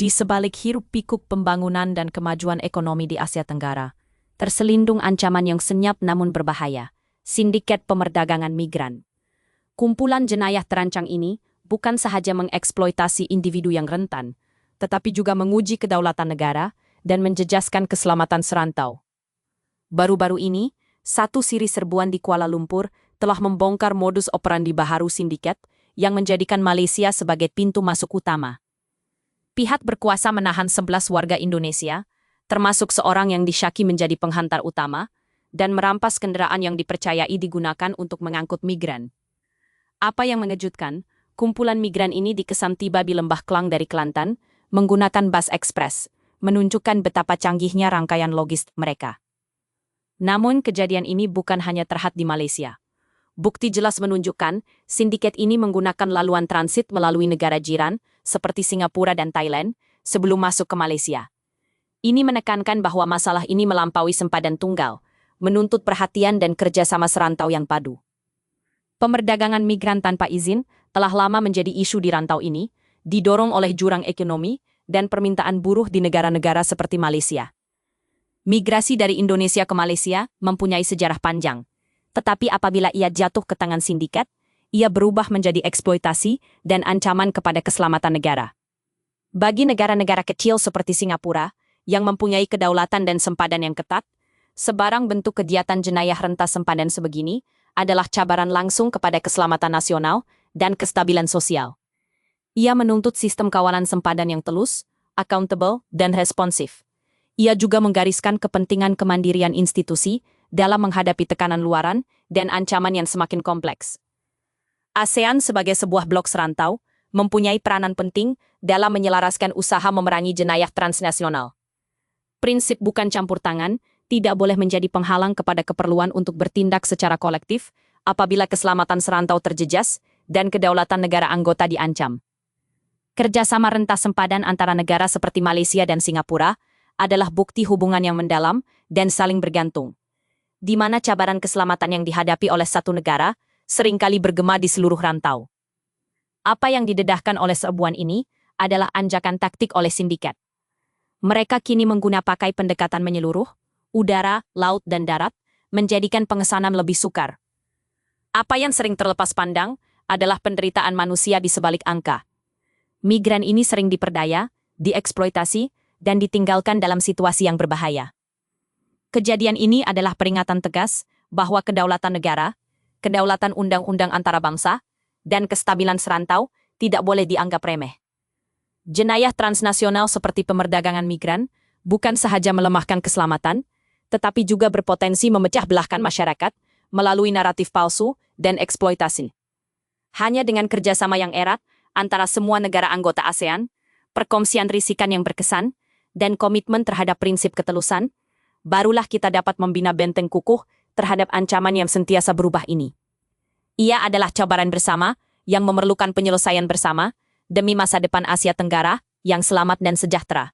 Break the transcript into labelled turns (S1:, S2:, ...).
S1: Di sebalik hiruk-pikuk pembangunan dan kemajuan ekonomi di Asia Tenggara, terselindung ancaman yang senyap namun berbahaya, sindiket pemerdagangan migran. Kumpulan jenayah terancang ini bukan sahaja mengeksploitasi individu yang rentan, tetapi juga menguji kedaulatan negara dan menjejaskan keselamatan serantau. Baru-baru ini, satu siri serbuan di Kuala Lumpur telah membongkar modus operandi baharu sindiket yang menjadikan Malaysia sebagai pintu masuk utama. Pihak berkuasa menahan 11 warga Indonesia, termasuk seorang yang disyaki menjadi penghantar utama, dan merampas kendaraan yang dipercayai digunakan untuk mengangkut migran. Apa yang mengejutkan, kumpulan migran ini dikesan tiba di Lembah Klang dari Kelantan, menggunakan bus ekspres, menunjukkan betapa canggihnya rangkaian logistik mereka. Namun kejadian ini bukan hanya terhad di Malaysia. Bukti jelas menunjukkan sindiket ini menggunakan laluan transit melalui negara jiran seperti Singapura dan Thailand sebelum masuk ke Malaysia. Ini menekankan bahwa masalah ini melampaui sempadan tunggal, menuntut perhatian dan kerjasama serantau yang padu. Pemerdagangan migran tanpa izin telah lama menjadi isu di rantau ini, didorong oleh jurang ekonomi dan permintaan buruh di negara-negara seperti Malaysia. Migrasi dari Indonesia ke Malaysia mempunyai sejarah panjang. Tetapi apabila ia jatuh ke tangan sindikat, ia berubah menjadi eksploitasi dan ancaman kepada keselamatan negara. Bagi negara-negara kecil seperti Singapura, yang mempunyai kedaulatan dan sempadan yang ketat, sebarang bentuk kegiatan jenayah rentas sempadan sebegini adalah cabaran langsung kepada keselamatan nasional dan kestabilan sosial. Ia menuntut sistem kawalan sempadan yang telus, accountable, dan responsif. Ia juga menggariskan kepentingan kemandirian institusi dalam menghadapi tekanan luaran dan ancaman yang semakin kompleks. ASEAN sebagai sebuah blok serantau mempunyai peranan penting dalam menyelaraskan usaha memerangi jenayah transnasional. Prinsip bukan campur tangan tidak boleh menjadi penghalang kepada keperluan untuk bertindak secara kolektif apabila keselamatan serantau terjejas dan kedaulatan negara anggota diancam. Kerjasama rentas sempadan antara negara seperti Malaysia dan Singapura adalah bukti hubungan yang mendalam dan saling bergantung, di mana cabaran keselamatan yang dihadapi oleh satu negara seringkali bergema di seluruh rantau. Apa yang didedahkan oleh serbuan ini adalah anjakan taktik oleh sindiket. Mereka kini pakai pendekatan menyeluruh, udara, laut, dan darat, menjadikan pengesanan lebih sukar. Apa yang sering terlepas pandang adalah penderitaan manusia di sebalik angka. Migran ini sering diperdaya, dieksploitasi, dan ditinggalkan dalam situasi yang berbahaya. Kejadian ini adalah peringatan tegas bahwa kedaulatan negara, kedaulatan undang-undang antara bangsa, dan kestabilan serantau tidak boleh dianggap remeh. Jenayah transnasional seperti pemerdagangan migran bukan sahaja melemahkan keselamatan, tetapi juga berpotensi memecah belahkan masyarakat melalui naratif palsu dan eksploitasi. Hanya dengan kerjasama yang erat antara semua negara anggota ASEAN, perkongsian risikan yang berkesan, dan komitmen terhadap prinsip ketelusan, barulah kita dapat membina benteng kukuh terhadap ancaman yang sentiasa berubah ini. Ia adalah cabaran bersama yang memerlukan penyelesaian bersama demi masa depan Asia Tenggara yang selamat dan sejahtera.